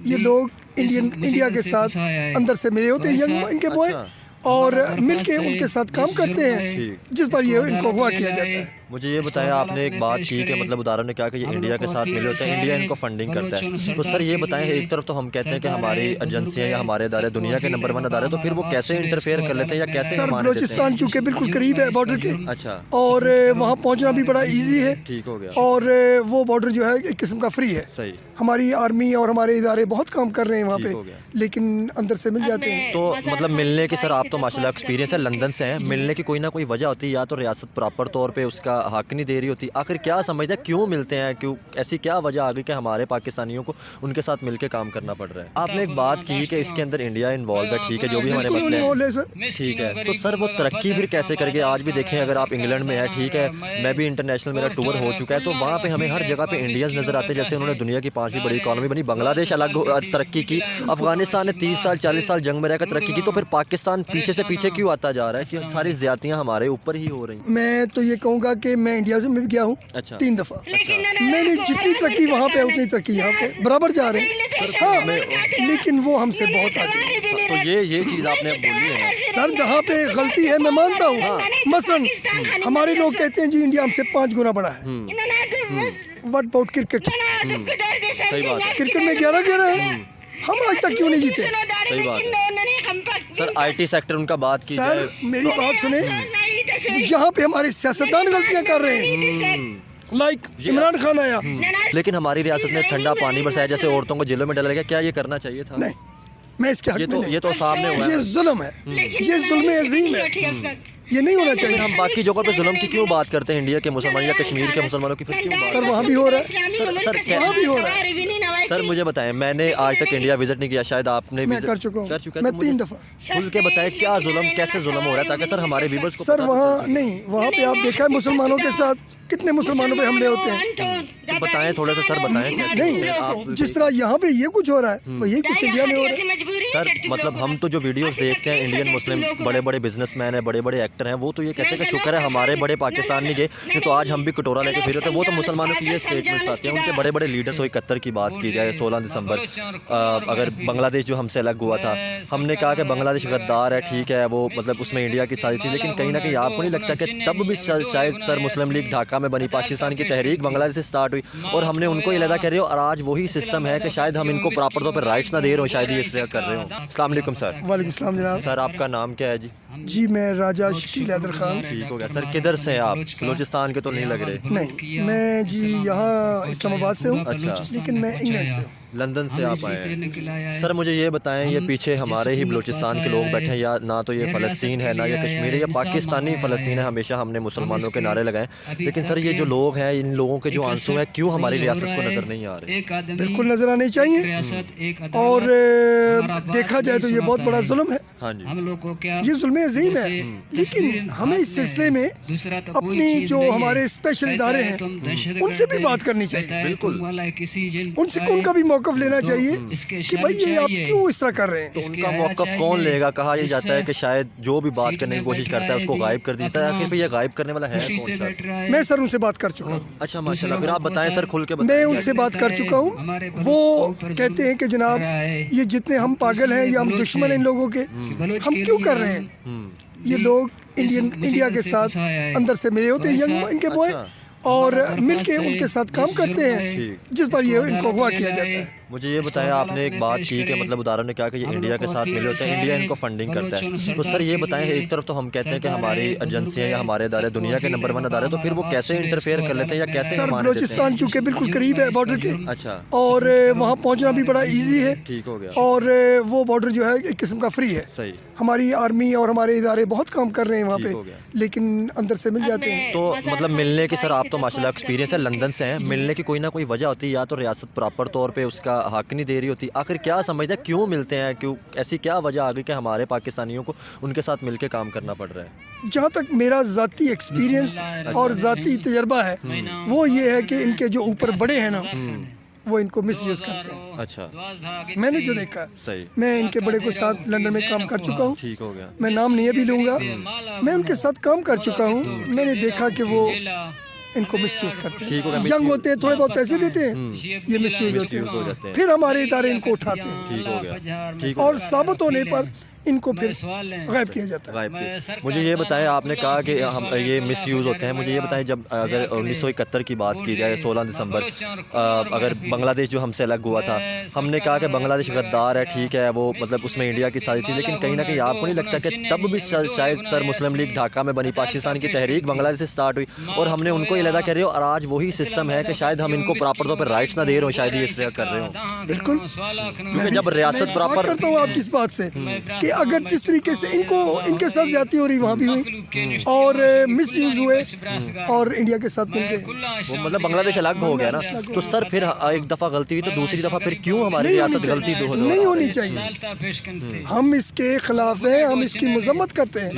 ये लोग इंडिया के साथ अंदर से मिले होते हैं, यंग इनके बॉय, और मिलके उनके साथ काम करते हैं, जिस पर ये इनको अगवा किया जाता है। मुझे ये बताया आपने एक बात की कि मतलब उदाहरण ने क्या कि ये इंडिया के साथ मिले होते हैं, इंडिया इनको फंडिंग करता है। तो सर ये बताएं, एक तरफ तो हम कहते हैं कि हमारी एजेंसियां या हमारे अदारे दुनिया के नंबर 1 अदारे, तो फिर वो कैसे इंटरफेयर कर लेते हैं या कैसे सर बलोचिस्तान चूँकि बिल्कुल करीब है बॉर्डर के, अच्छा, और वहाँ पहुँचना भी बड़ा ईजी है, ठीक हो गया, और वो बॉर्डर जो है एक किस्म का फ्री है। सही, हमारी आर्मी और हमारे इदारे बहुत काम कर रहे हैं वहाँ पे, लेकिन अंदर से मिल जाते हैं। तो मतलब मिलने की, सर आप तो माशाल्लाह एक्सपीरियंस है, लंदन से हैं, मिलने की कोई ना कोई वजह होती है, या तो रियासत प्रॉपर तौर पे उसका हक नहीं दे रही होती, आखिर क्या समझते हैं क्यों मिलते हैं, क्यों ऐसी क्या वजह आ गई कि हमारे पाकिस्तानियों को उनके साथ मिलकर काम करना पड़ रहा है? आपने एक बात की कि इसके अंदर इंडिया इन्वॉल्व है, ठीक है, जो भी हमारे मसले हैं, ठीक है, तो सर वो तरक्की फिर कैसे करके? आज भी देखें, अगर आप इंग्लैंड में है, ठीक है, मैं भी इंटरनेशनल मेरा टूर हो चुका है, तो वहाँ पे हमें हर जगह पे इंडियंस नजर आते हैं, जैसे उन्होंने दुनिया की 5वीं बड़ी इकॉनमी बनी, बांग्लादेश अलग तरक्की की, अफगानिस्तान ने 30 साल 40 साल जंग में रहकर तरक्की की, तो फिर पाकिस्तान पीछे से पीछे क्यों आता जा रहा है कि सारी ज्यादतियाँ हमारे ऊपर ही हो रही? मैं तो ये कहूँगा कि मैं इंडिया से मैं गया हूँ 3 दफ़ा, मैंने जितनी तरक्की वहाँ पे उतनी तरक्की यहाँ पे बराबर जा रहे हैं, हाँ, लेकिन वो हमसे बहुत आगे हैं। तो ये चीज़ आपने अब बोली है सर, जहाँ पे गलती है मैं मानता हूँ, मसलन हमारे लोग कहते हैं जी इंडिया हमसे 5 गुना बड़ा है, व्हाट अबाउट क्रिकेट? सही बात है, क्रिकेट में 11-11 है, हम आज तक क्यों नहीं जीते? सही बात है सर। IT सेक्टर उनका बात की सर जाए, मेरी बात सुने, यहाँ पे हमारे सियासतदान गलतियाँ कर रहे हैं, लाइक इमरान खान आया, लेकिन हमारी रियासत में ठंडा पानी बरसाया, जैसे औरतों को जेलों में डाला गया, क्या ये करना चाहिए था? नहीं, मैं इसके हक में नहीं। ये तो सामने हुआ है, ये जुल्म है, ये जुल्म अजीम है, ये नहीं होना चाहिए। हम बाकी जगहों पे जुल्म की क्यों बात करते हैं, इंडिया के मुसलमान या कश्मीर के मुसलमानों की फिर क्यों बात? सर वहाँ भी हो रहा है, सर वहाँ भी हो रहा है। सर मुझे बताएं, मैंने आज तक इंडिया विजिट नहीं किया, शायद आपने मैं कर चुका हूँ, मैं 3 दफ़ा। खुल के बताएं क्या जुल्म, कैसे जुल्म हो रहा है, ताकि सर हमारे व्यूअर्स को सर वहाँ नहीं, वहाँ पे आप देखा है मुसलमानों के साथ कितने मुसलमानों पे हमले होते हैं, तो बताएं थोड़ा सा सर, बताएं कैसे? नहीं, जिस तरह यहाँ पे ये कुछ हो रहा है वो यही कुछ इंडिया में हो रहा है। सर मतलब हम तो जो वीडियोस देखते हैं, इंडियन मुस्लिम बड़े बड़े बिजनेसमैन हैं, बड़े बड़े एक्टर हैं, वो तो ये कहते हैं कि शुक्र है हमारे बड़े पाकिस्तान नहीं गए, नहीं तो आज हम भी कटोरा लेके फिर होते। वो तो मुसलमानों की ये स्टेटमेंट आती है, उनके बड़े बड़े लीडर्स हुए। कतर की बात की जाए 16 दिसंबर, अगर बांग्लादेश जो हमसे अलग हुआ था, हमने कहा कि बांग्लादेश गद्दार है, ठीक है, वो मतलब उसमें इंडिया की साजिश थी, लेकिन कहीं ना कहीं आपको नहीं लगता कि तब भी शायद सर मुस्लिम लीग ढाका में बनी, पाकिस्तान की तहरीक बांग्लादेश से स्टार्ट हुई, और हमने उनको ये लगा कर रहे हो, और आज वही सिस्टम है कि शायद हम इनको प्रॉपर तौर पर राइट्स ना दे रहे हो, शायद ये इसलिए कर रहे हो। अस्सलाम वालेकुम सर। वालेकुम सलाम जनाब। सर आपका नाम क्या है जी? जी मैं राजा शकील हैदर खान। ठीक हो गया सर। किधर से हैं आप? बलूचिस्तान के तो नहीं लग रहे। नहीं, मैं जी यहाँ इस्लामाबाद से हूँ। अच्छा, लेकिन मैं इंग्लैंड से हूँ, लंदन से आप आए हैं। सर मुझे ये बताएं, ये पीछे हमारे ही बलूचिस्तान के लोग बैठे हैं, या ना तो ये फ़लस्तीन है, ना ये कश्मीर है, या पाकिस्तानी फ़लस्तीन है। हमेशा हमने मुसलमानों के नारे लगाए, लेकिन सर ये जो लोग हैं, इन लोगों के जो आंसू हैं, क्यों हमारी रियासत को नज़र नहीं आ रहे? बिल्कुल नज़र आने चाहिए, और देखा जाए तो ये बहुत बड़ा जुल्म है। हाँ जी, ये जुल्म अजीम है, लेकिन हमें इस सिलसिले में अपनी जो हमारे स्पेशल इदारे हैं उनसे भी बात करनी चाहिए। बिल्कुल, उनसे उनका भी मौक़िफ़ लेना चाहिए कि भाई ये आप क्यों इस तरह कर रहे हैं। तो उनका मौक़िफ़ कौन लेगा? कहा यह जाता है कि शायद जो भी बात करने की कोशिश करता है उसको गायब कर देता है। आखिर ये गायब करने वाला है कौन? मैं सर उनसे बात कर चुका हूँ। अच्छा माशाल्लाह, फिर आप बताएं सर, खुल के बताएं। मैं उनसे बात कर चुका हूँ, वो कहते हैं कि जनाब ये जितने हम पागल हैं या हम दुश्मन हैं इन लोगों के, हम क्यों कर रहे हैं? ये लोग इंडिया के साथ अंदर से मिले होते हैं, यंग इनके बॉय, और मिलके उनके साथ काम करते हैं, जिस पर ये इनको अगवा किया जाता है। मुझे ये बताया आपने एक बात की कि मतलब उदाहरण ने क्या कि ये इंडिया के साथ मिले होते हैं, इंडिया इनको फंडिंग करता है। तो सर ये बताएं, एक तरफ तो हम कहते हैं कि हमारी एजेंसियां या हमारे अदारे दुनिया के नंबर 1 अदारे, तो फिर वो कैसे इंटरफेयर कर लेते हैं या कैसे? सर बलोचिस्तान चूँकि बिल्कुल करीब है बॉर्डर के, अच्छा, और वहाँ पहुँचना भी बड़ा ईजी है, ठीक हो गया, और वो बॉर्डर जो है एक किस्म का फ्री है। सही, हमारी आर्मी और हमारे इदारे बहुत काम कर रहे हैं वहाँ पे, लेकिन अंदर से मिल जाते हैं। तो मतलब मिलने की, सर आप तो माशाल्लाह एक्सपीरियंस है, लंदन से हैं, मिलने की कोई ना कोई वजह होती है, या तो रियासत प्रॉपर तौर पे उसका हक नहीं दे रही होती, आखिर क्या समझते हैं क्यों मिलते हैं, क्यों ऐसी क्या वजह आ गई कि हमारे पाकिस्तानियों को उनके साथ मिलके काम करना पड़ रहा है? जहाँ तक मेरा ज़ाती एक्सपीरियंस और ज़ाती तजर्बा है, वो ये है कि इनके जो ऊपर बड़े हैं ना, वो इनको मिसयूज़ करते हैं। अच्छा, मैंने जो देखा, सही, मैं इनके बड़े के साथ लंदन में काम कर चुका हूँ, ठीक हो गया, मैं नाम नहीं अभी लूँगा, मैं उनके साथ काम कर चुका हूँ। मैंने देखा कि वो इनको मिसयूज करते ठीक हो हैं। गया, यंग होते हैं, थोड़े बहुत पैसे देते हैं, ये मिसयूज होते हो जाते हैं, हैं। फिर हमारे इदारे इनको उठाते हैं ठीक हो गया, ठीक और साबित होने पर इनको फिर गायब किया जाता है। गायब किए। मुझे ये बताएं, आपने कहा कि हम ये मिसयूज़ होते हैं, मुझे ये बताएं जब अगर 1971 की बात की जाए 16 दिसंबर अगर बांग्लादेश जो हमसे अलग हुआ था, हमने कहा कि बांग्लादेश गद्दार है, ठीक है, वो मतलब उसमें इंडिया की साजिश थी, लेकिन कहीं ना कहीं आपको नहीं लगता कि तब भी शायद सर मुस्लिम लीग ढाका में बनी, पाकिस्तान की तहरीक बांग्लादेश से स्टार्ट हुई और हमने उनको ये लगा कर रहे हो और आज वही सिस्टम है कि शायद हम इनको प्रॉपर तौर पर राइट्स ना दे रहे हो, शायद ये इसलिए कर रहे हो। बिल्कुल, क्योंकि जब रियासत प्रॉपर करता हूँ आपकी इस बात से कि अगर जिस तरीके से इनको इनके साथ ज्यादती हो रही वहाँ भी हुई और मिसयूज हुए और इंडिया के साथ मिल गए, वो मतलब बांग्लादेश अलग हो गया ना, तो सर फिर एक दफ़ा गलती हुई तो दूसरी दफ़ा फिर क्यों हमारी रियासत गलती नहीं होनी चाहिए। हम इसके खिलाफ हैं, हम इसकी मजम्मत करते हैं,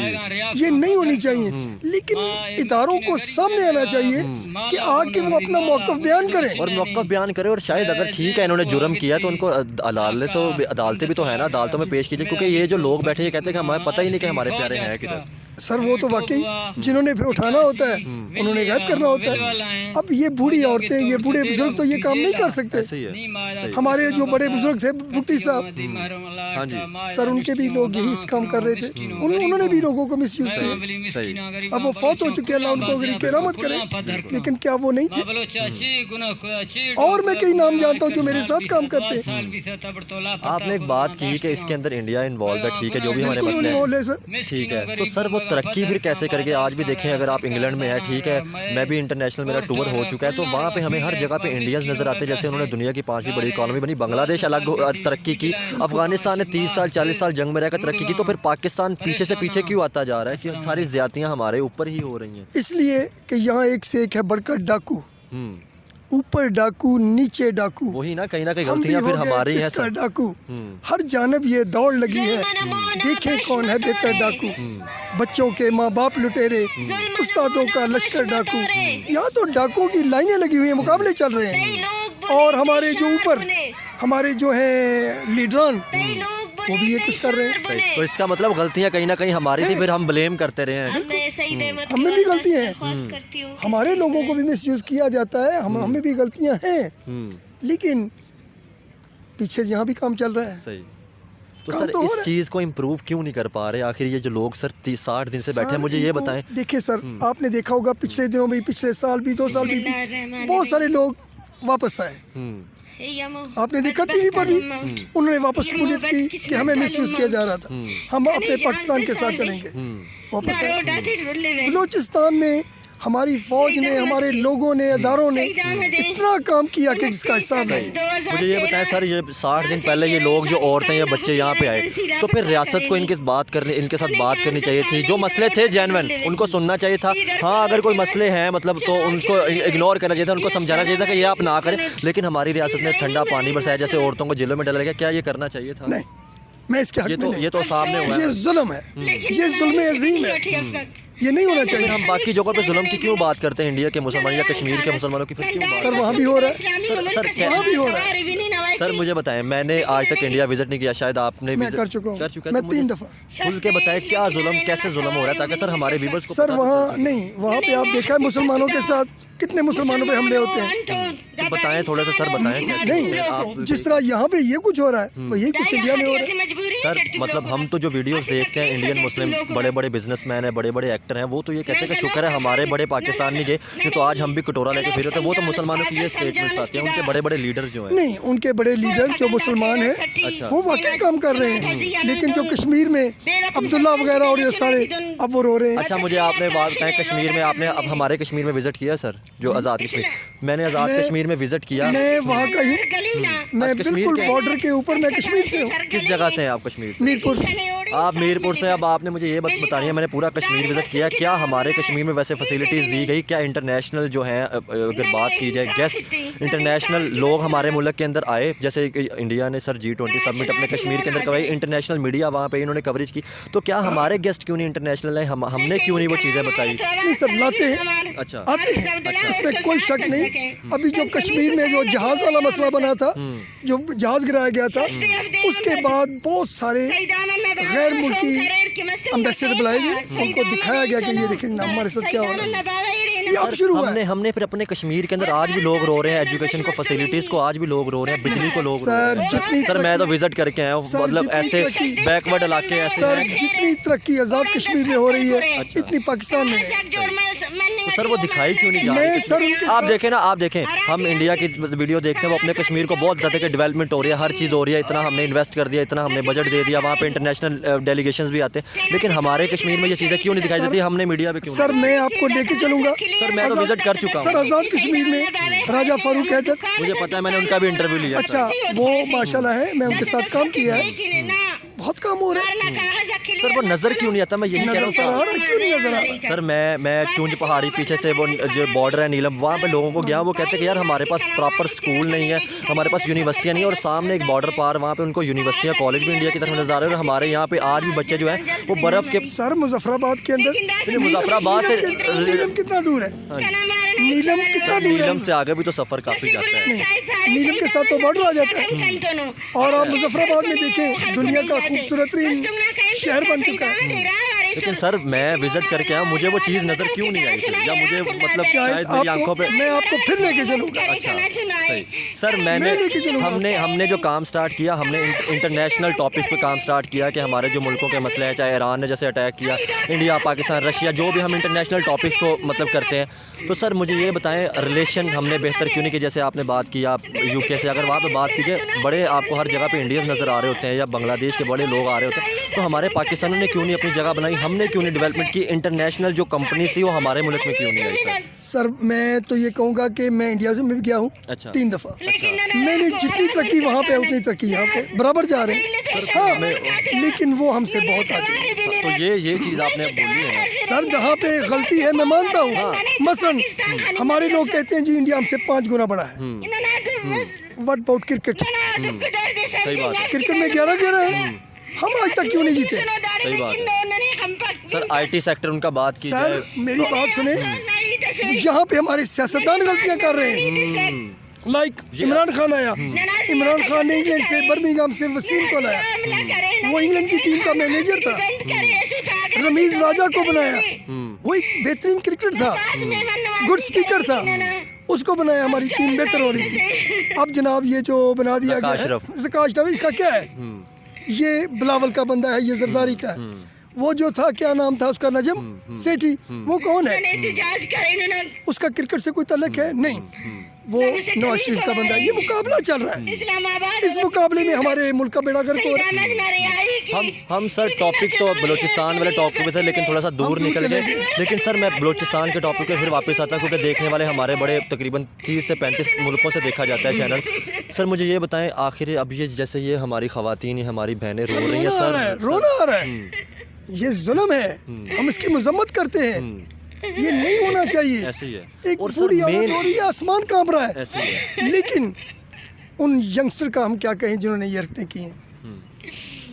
ये नहीं होनी चाहिए, लेकिन इदारों को सामने आना चाहिए कि आके वो अपना मौक़िफ़ बयान करें और मौक़िफ़ बयान करें और शायद अगर ठीक है इन्होंने जुर्म किया तो उनको अदालतें भी तो है ना, अदालतों में पेश कीजिए, क्योंकि ये जो लोग बैठे ये कहते हैं कि हमें पता ही नहीं कि हमारे प्यारे हैं किधर। सर वो तो वाकई जिन्होंने फिर उठाना होता है उन्होंने गायब करना होता है। अब ये बूढ़ी औरतें, ये बूढ़े बुजुर्ग तो ये काम नहीं कर सकते। सही है। हमारे जो बड़े बुजुर्ग थे भुट्टी साहब, हाँ जी सर उनके भी लोग यही काम कर रहे थे, उन्होंने भी लोगों को मिसयूज किया। सही। अब वो फौत हो चुके, अल्लाह उनको गरीब की रहमत करे, लेकिन क्या वो नहीं थे? और मैं कई नाम जानता हूँ जो मेरे साथ काम करते हैं। आपने एक बात की कि इसके अंदर इंडिया इन्वॉल्व है, ठीक है, जो भी हमारे बिल्कुल मसले इन्वॉल्व हैं, है सर। ठीक है, तो सर वो तरक्की फिर कैसे करके आज भी देखें, अगर आप इंग्लैंड में है, ठीक है, मैं भी इंटरनेशनल मेरा टूर हो चुका है, तो वहाँ पे हमें हर जगह पे इंडियंस नज़र आते हैं, जैसे उन्होंने दुनिया की 5वीं बड़ी इकॉनमी बनी, बांग्लादेश अलग तरक्की की, अफगानिस्तान ने 30 साल 40 साल जंग में रहकर तरक्की की, तो फिर पाकिस्तान पीछे से पीछे क्यों आता जा रहा है कि सारी ज़्यादतियाँ हमारे ऊपर ही हो रही हैं? इसलिए कि यहाँ एक से एक है बढ़कर डाकू, ऊपर डाकू नीचे डाकू, वही ना, कहीं हम भी गलतियाँ फिर हो गए हमारी हैं इसका सर। डाकू। हर जानब ये दौड़ लगी है, देखे कौन है बेहतर डाकू। बच्चों के माँ बाप लुटेरे, उस्तादों का लश्कर डाकू, यहाँ तो डाकुओं की लाइनें लगी हुई हैं, मुकाबले चल रहे हैं। और हमारे जो ऊपर हमारे जो है लीडरान, वो भी ये कुछ कर रहे हैं। तो इसका मतलब गलतियाँ कहीं ना कहीं हमारी थी, फिर हम ब्लेम करते रहे हैं। हमें भी गलतियाँ हैं, हमारे लोगों को भी मिसयूज किया जाता है, हमें भी गलतियाँ हैं, लेकिन पीछे यहाँ भी काम चल रहा है। सही। तो सर इस चीज़ को इम्प्रूव क्यों नहीं कर पा रहे आखिर ये जो लोग सर 60 दिन से बैठे हैं? मुझे ये बताएं। देखिए सर, आपने देखा होगा पिछले दिनों में, पिछले साल भी, 2 साल भी बहुत सारे लोग वापस आए, आपने देखा टीवी पर भी, उन्होंने वापस कबूलियत की कि हमें मिसयूज किया जा रहा था, हम अपने पाकिस्तान के साथ चलेंगे। वापस आए। बलूचिस्तान में हमारी फौज ने, हमारे लोगों ने, अदारों ने इतना काम किया कि जिसका हिसाब नहीं। मुझे ये बताएं सर, ये 60 दिन पहले ये लोग जो औरतें या बच्चे यहाँ पे आए, तो फिर रियासत को इनके साथ बात करनी चाहिए थी, जो मसले थे जेन्युइन उनको सुनना चाहिए था। हाँ, अगर कोई मसले हैं मतलब तो उनको इग्नोर करना चाहिए था, उनको समझाना चाहिए था कि ये आप ना करें, लेकिन हमारी रियासत ने ठंडा पानी बरसाया, जैसे औरतों को जेलों में डाला गया, क्या ये करना चाहिए था? नहीं, मैं इसके हक में नहीं। ये तो सामने हुआ है, ये जुल्म है, ये जुल्म अजीम है, ये नहीं होना चाहिए। हम बाकी जगहों पे जुल्म की क्यों बात करते हैं, इंडिया के मुसलमान या कश्मीर के मुसलमानों की फिर क्यों बात? सर वहाँ भी हो रहा है, वहाँ भी हो रहा है। सर मुझे बताएं, मैंने आज तक इंडिया विजिट नहीं किया, शायद आपने मैं कर चुका हूँ, मैं 3 दफ़ा। खुल के बताएं क्या जुल्म, कैसे जुल्म हो रहा है, ताकि सर हमारे व्यूअर्स को सर वहाँ नहीं, वहाँ पे आप देखा है मुसलमानों के साथ कितने मुसलमानों पे हमले होते हैं, बताएं थोड़ा सा सर, बताएं कैसे? नहीं, जिस तरह यहाँ पे ये कुछ हो रहा है वही कुछ इंडिया में हो रहा है। सर मतलब हम तो जो वीडियोस देखते हैं, इंडियन मुस्लिम बड़े बड़े बिजनेसमैन हैं, बड़े बड़े एक्टर हैं, वो तो ये कहते हैं कि शुक्र है हमारे बड़े पाकिस्तान नहीं गए, नहीं तो आज हम भी कटोरा लेके फिर होते। वो तो मुसलमानों की ये स्टेटमेंट आती है, उनके बड़े बड़े लीडर जो हैं। नहीं, उनके बड़े लीडर जो मुसलमान हैं वो वाकई काम कर रहे हैं, लेकिन जो कश्मीर में अब्दुल्ला वगैरह और ये सारे अब वो रो रहे हैं। अच्छा, मुझे आपने बात बताएं, कश्मीर में आपने अब हमारे कश्मीर में विजिट किया सर, जो आज़ाद कश्मीर, मैंने आज़ाद कश्मीर में विजिट किया। मैं वहाँ का ही, मैं बिल्कुल बॉर्डर के ऊपर, मैं कश्मीर से हूँ। किस जगह से हैं आप? कश्मीर से। मीरपुर। आप मीरपुर से। अब आपने मुझे ये बतानी है, मैंने पूरा कश्मीर विजिट किया, क्या हमारे कश्मीर में वैसे फैसिलिटीज़ दी गई? क्या इंटरनेशनल जो हैं, अगर बात की जाए गेस्ट इंटरनेशनल लोग हमारे मुल्क के अंदर आए, जैसे इंडिया ने सर G20 समिट अपने कश्मीर के अंदर करवाई, इंटरनेशनल मीडिया वहाँ पे इन्होंने कवरेज की, तो क्या हमारे गेस्ट क्यों नहीं इंटरनेशनल है? हमने क्यों नहीं वो चीज़ें बताई? ये सब लाते हैं, अच्छा, आते हैं, इसमें कोई शक नहीं। अभी जो कश्मीर में जो जहाज़ वाला मसला बना था, जो जहाज़ गिराया गया था, उसके बाद बहुत सारे गैर मुल्की एम्बेसडर बुलाए गए, उनको दिखाया गया कि ये देखें ना हमारे साथ क्या हो रहा है। ये अब शुरू हुआ है। हमने फिर अपने कश्मीर के अंदर आज भी लोग रो रहे हैं, एजुकेशन को, फैसिलिटीज़ को आज भी लोग रो रहे हैं, बिजली को लोग रो रहे हैं। सर मैं तो विजिट करके आया हूँ, मतलब ऐसे बैकवर्ड इलाके ऐसे सर हैं। जितनी तरक्की आज़ाद कश्मीर में हो रही है इतनी पाकिस्तान में तो सर वो दिखाई क्यों नहीं जा रही? सर आप देखें ना, आप देखें, हम इंडिया की वीडियो देखते हैं, वो अपने कश्मीर को बहुत ज़्यादा के डेवलपमेंट हो रही है, हर चीज़ हो रही है, इतना हमने इन्वेस्ट कर दिया, इतना हमने बजट दे दिया, वहाँ पे इंटरनेशनल डेलीगेशंस भी आते हैं, लेकिन हमारे कश्मीर में ये चीज़ें क्यों नहीं दिखाई देती? हमने मीडिया पे क्यों? सर मैं आपको लेके चलूँगा। सर मैं तो विजिट कर चुका सर हूँ। आज़ाद कश्मीर में राजा फारूक हैदर, मुझे पता है, मैंने उनका भी इंटरव्यू लिया। अच्छा वो माशाल्लाह है, मैं उनके साथ काम किया है, बहुत काम हो रहा है। सर वो नज़र क्यों नहीं आता? मैं यही कह रहा हूँ नजर आ रहा है, क्यों नहीं नजर आ रहा? सर मैं चूंज पहाड़ी पीछे से वो जो बॉर्डर है नीलम, वहाँ पे लोगों को गया, वो कहते हैं कि यार हमारे पास प्रॉपर स्कूल नहीं है, हमारे पास यूनिवर्सिटियाँ नहीं है, और सामने एक बॉर्डर पार वहाँ पे उनको यूनिवर्सिटियाँ, कॉलेज भी इंडिया की तरफ नजर आ रहे हैं, और हमारे यहाँ पे आज भी बच्चे जो हैं वो बर्फ़ के। सर मुजफ्फराबाद के अंदर, मुजफ्फराबाद से नीलम कितना दूर है? नीलम कितना दूर है? नीलम से आगे भी तो सफ़र काफ़ी जाता है। नीलम के साथ तो बॉर्डर आ जाता है। और आप मुजफ्फराबाद में देखें, दुनिया का खूबसूरत शहर बन चुका है। लेकिन सर मैं विजिट करके आया, मुझे वो चीज़ नज़र क्यों नहीं आई? या मुझे मतलब शायद मेरी आंखों पे। मैं आपको फिर लेके चलूँगा। अच्छा सही। सर हमने जो काम स्टार्ट किया, हमने इंटरनेशनल टॉपिक्स पे काम स्टार्ट किया कि हमारे जो मुल्कों के मसले हैं, चाहे ईरान ने जैसे अटैक किया, इंडिया, पाकिस्तान, रशिया, जो भी हम इंटरनेशनल टॉपिक्स को मतलब करते हैं, तो सर मुझे ये बताएं रिलेशन हमने बेहतर क्यों नहीं कि जैसे आपने बात की, आप यूके से अगर वहाँ पे बात कीजिए, बड़े आपको हर जगह पे इंडियंस नज़र आ रहे होते हैं, या बांग्लादेश के बड़े लोग आ रहे होते हैं, तो हमारे पाकिस्तानियों ने क्यों नहीं अपनी जगह बनाई? हमने क्यों नहीं डेवलपमेंट की? इंटरनेशनल जो कंपनी थी वो हमारे मुल्क में क्यों नहीं आई? सर मैं तो ये कहूँगा कि मैं इंडिया से भी गया हूँ 3 दफ़ा। मैंने जितनी तरक्की वहाँ पे उतनी तरक्की यहाँ पे बराबर जा रहे हैं। हाँ, लेकिन वो हमसे बहुत आगे हैं। तो ये चीज़ आपने बोली है ना सर, जहाँ पे गलती है मैं मानता हूँ। मसलन हमारे लोग कहते हैं जी इंडिया हमसे 5 गुना बड़ा है। What about cricket? सही बात है। क्रिकेट में 11-11 है, हम आज तक क्यों नहीं जीते? सही बात है। सर IT सेक्टर उनका बात की सर मेरी बात सुने, यहाँ पे हमारे सियासतदान गलतियाँ कर रहे हैं। लाइक इमरान खान आया, इमरान खान ने इंग्लैंड से, बर्मिंघम से वसीम को लाया, वो इंग्लैंड की टीम का मैनेजर था। रमीज राजा को बनाया, वो एक बेहतरीन क्रिकेटर था, गुड स्पीकर था, उसको बनाया, हमारी टीम बेहतर हो रही थी। अब जनाब ये जो बना दिया गया है ज़का अशरफ, इसका क्या है? ये बिलावल का बंदा है, ये जरदारी का है। वो जो था, क्या नाम था उसका, नजम सेठी, वो कौन है? उसका क्रिकेट से कोई ताल्लुक है? नहीं, वो नवाज शरीफ का बंदा है। ये मुकाबला चल रहा है, इस मुकाबले में हमारे मुल्क का बेड़ा गर्क हो रहा है। हम सर टॉपिक तो बलूचिस्तान वाले टॉपिक पे थे, लेकिन थोड़ा सा दूर निकल गए। लेकिन सर मैं बलूचिस्तान के टॉपिक पे फिर वापस आता हूँ, क्योंकि देखने वाले हमारे बड़े तकरीबन 30 से 35 मुल्कों से देखा जाता है चैनल। सर मुझे ये बताएं, आखिर अब ये जैसे ये हमारी ख़वातीन, हमारी बहनें रो रही हैं सर, रोना आ रहा है, ये जुल्म है, हम इसकी मजम्मत करते हैं। ये नहीं होना चाहिए। ऐसे ही है। एक बूढ़ी औरत हो रही है, आसमान कांप रहा है। ऐसे ही है। लेकिन उन यंगस्टर का हम क्या कहें जिन्होंने ये हरकतें की हैं?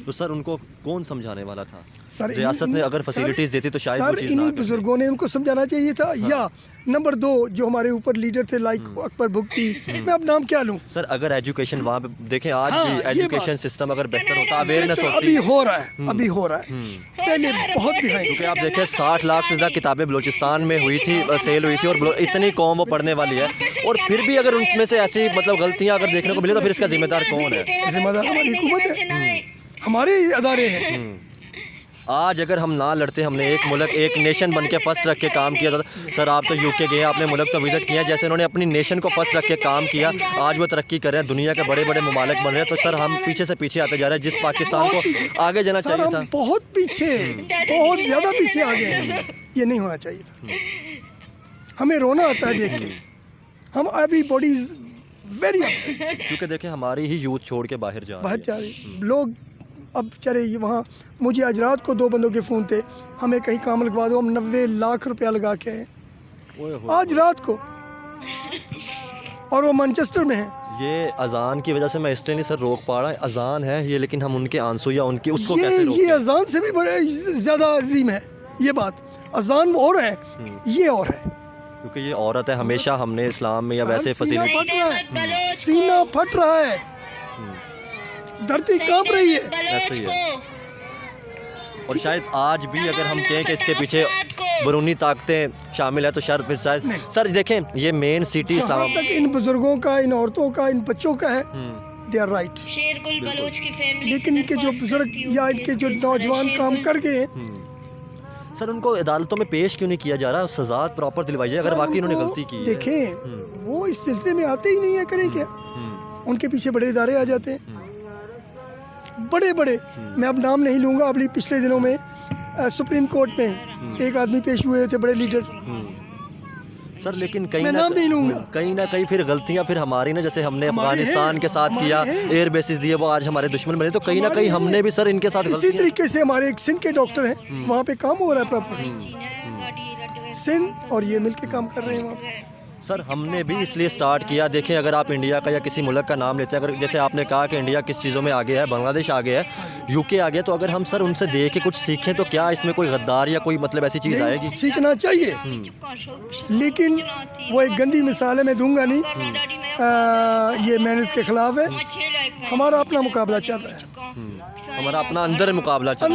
तो सर उनको कौन समझाने वाला था? सर रियासत ने अगर फैसिलिटीज देती तो शायद सर इन्हीं बुजुर्गों ने उनको समझाना चाहिए था। या नंबर 2 जो हमारे ऊपर लीडर थे, लाइक अकबर भुगती, मैं अब नाम क्या लूँ? सर अगर एजुकेशन वहाँ पे देखें, आज भी एजुकेशन सिस्टम अगर बेहतर होता, अवेयरनेस होती। अभी हो रहा है, अभी हो रहा है, पहले बहुत बिहाइंड। क्योंकि आप देखें 60 लाख से ज़्यादा किताबें बलूचिस्तान में हुई थी, सेल हुई थी, और इतनी कौम वो पढ़ने वाली है, और फिर भी अगर उनमें से ऐसी मतलब गलतियाँ अगर देखने को मिले, तो फिर इसका जिम्मेदार कौन है? जिम्मेदार हमारी हुकूमत है, हमारे अदारे हैं। आज अगर हम ना लड़ते, हमने एक मुल्क, एक नेशन बन के फर्स्ट रख के काम किया था। सर आप तो यूके गए, आपने मुल्क तो विजिट किया, जैसे उन्होंने अपनी नेशन को फर्स्ट रख के काम किया, आज वो तरक्की कर रहे हैं, दुनिया के बड़े बड़े ममालिक बन रहे हैं। तो सर हम पीछे से पीछे आते जा रहे हैं, जिस पाकिस्तान को आगे जाना चाहिए था। बहुत पीछे, बहुत ज़्यादा पीछे आ गए हैं। ये नहीं होना चाहिए था। हमें रोना आता है देख के, हम एवरीबॉडी इज वेरी अपसेट, क्योंकि देखें हमारी ही यूथ छोड़ के बाहर जा रहे लोग। अब चले वहाँ, मुझे आज रात को 2 बंदों के फ़ोन थे, हमें कहीं काम लगवा दो, हम 90 लाख रुपया लगा के आए आज रात को, और वो मैनचेस्टर में है। ये अजान की वजह से मैं इसलिए नहीं सर रोक पा रहा, अजान है ये, लेकिन हम उनके आंसू या उनकी उसको कैसे रोकें? ये अजान से भी बड़े ज़्यादा अजीम है ये बात। अजान और है, ये और है, क्योंकि ये औरत है। हमेशा हमने इस्लाम में या वैसे फैसिलिटी, सीना फट रहा है, धरती कांप रही है। ऐसे ही है। और शायद आज भी अगर हम कहें कि इसके पीछे बैरूनी ताकतें शामिल है तो शायद सर देखें ये मेन सिटी जहाँ तक इन बुजुर्गों का, इन औरतों का, इन बच्चों का है, दे आर राइट। लेकिन इनके जो बुजुर्ग या इनके जो नौजवान काम कर गए, सर उनको अदालतों में पेश क्यों नहीं किया जा रहा, सजा प्रॉपर दिलवाई जाए अगर वाकई उन्होंने गलती की है। देखें वो इस सिलसिले में आते ही नहीं है, करें क्या? उनके पीछे बड़े इदारे आ जाते हैं, बड़े बड़े। मैं अब नाम नहीं लूँगा। अभी पिछले दिनों में सुप्रीम कोर्ट में एक आदमी पेश हुए थे, बड़े लीडर। सर लेकिन मैं नाम नहीं लूँगा। कहीं ना कहीं फिर गलतियां फिर हमारी ना, जैसे हमने अफगानिस्तान के साथ किया, एयर बेसिस दिए, वो आज हमारे दुश्मन बने, तो कहीं ना कहीं हमने भी सर इनके साथ इसी तरीके से हमारे एक सिंध के डॉक्टर हैं, वहाँ पे काम हो रहा है प्रॉपर। सिंध और ये मिलके काम कर रहे हैं वहाँ पे। सर हमने भी इसलिए स्टार्ट किया। देखें अगर आप इंडिया का या किसी मुल्क का नाम लेते हैं, अगर जैसे आपने कहा कि इंडिया किस चीज़ों में आगे है, बांग्लादेश आगे है, यूके आगे, तो अगर हम सर उनसे देख के कुछ सीखें तो क्या इसमें कोई गद्दार या कोई मतलब ऐसी चीज़ आएगी? सीखना चाहिए, लेकिन वो एक गंदी मिसाल है, मैं दूंगा नहीं। ये मैंने इसके खिलाफ है। हमारा अपना मुकाबला चल रहा है, हमारा अपना अंदर मुकाबला चल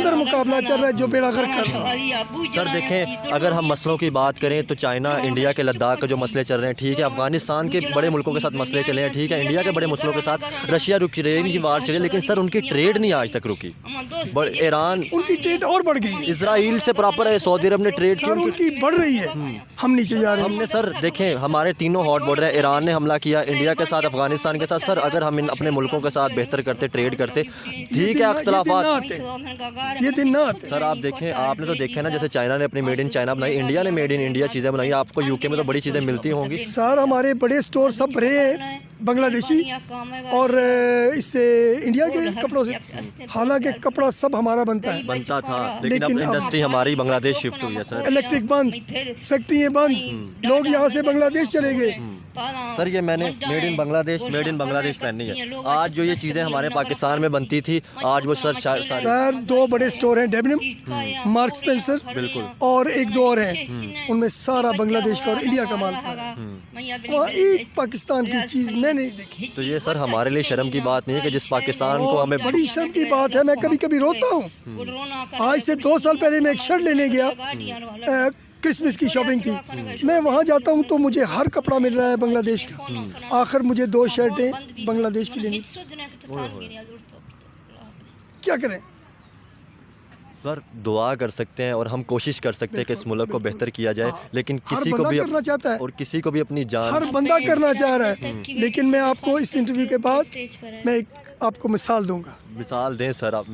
रहा है जो बेड़ा गर्क कर रहा है। सर देखें अगर हम मसलों की बात करें तो चाइना इंडिया के लद्दाख के जो मसले चल रहे हैं, ठीक है, अफगानिस्तान के बड़े मुल्कों के साथ मसले चले हैं, ठीक है, इंडिया के बड़े मसलों के साथ रशिया यूक्रेन की वार चले, लेकिन सर उनकी ट्रेड नहीं आज तक रुकी। ईरान, उनकी ट्रेड और बढ़ गई। इसराइल से प्रॉपर है, सऊदी अरब ने ट्रेड की, उनकी बढ़ रही है, हम नीचे जा रहे हैं। हमने सर देखें हमारे तीनों हॉट बॉर्डर है, ईरान ने हमला किया, इंडिया के साथ, अफगानिस्तान के साथ। सर अगर हम अपने मुल्कों के साथ बेहतर करते, ट्रेड करते, ठीक है, अख्तलाफात, ये दिन ना आते। सर आप देखें, आपने तो देखा ना, जैसे चाइना ने अपनी मेड इन चाइना बनाई, इंडिया ने मेड इन इंडिया चीज़ें बनाई, आपको यूके में तो बड़ी चीज़ें मिलती होंगी। सर हमारे बड़े स्टोर सब भरे हैं बांग्लादेशी और इससे इंडिया के कपड़ों से। हालांकि कपड़ा सब हमारा बनता था, लेकिन अब इंडस्ट्री हमारी बांग्लादेश शिफ्ट हुई है सर। इलेक्ट्रिक बंद, फैक्ट्रियाँ बंद, लोग यहाँ से बांग्लादेश चले गए। सर ये मैंने मेड इन बांग्लादेश पहनी है। आज जो ये चीज़ें हमारे पाकिस्तान में बनती थी, आज वो सर 2 बड़े स्टोर हैं, डेबनम, मार्क्स स्पेंसर, बिल्कुल, और 1-2 और हैं, उनमें सारा बांग्लादेश का और इंडिया का माल वहाँ एक पाकिस्तान की चीज़ मैं नहीं देखी। तो ये सर हमारे लिए शर्म की बात नहीं है कि जिस पाकिस्तान को हमें, बड़ी शर्म की बात है। मैं कभी कभी रोता हूँ। आज से 2 साल पहले मैं एक शर्ट लेने गया, क्रिसमस की शॉपिंग थी। मैं वहाँ जाता हूँ तो मुझे हर कपड़ा मिल रहा है बांग्लादेश का। आखिर मुझे 2 शर्टें बांग्लादेश की लेनी, क्या करें? सर दुआ कर सकते हैं और हम कोशिश कर सकते हैं कि इस मुल्क को बेहतर किया जाए, लेकिन किसी को भी करना चाहता है और किसी को भी अपनी जान, हर बंदा करना चाह रहा है। लेकिन मैं आपको इस इंटरव्यू के बाद मैं एक आपको मिसाल दूंगा। मिसाल दें सर आप।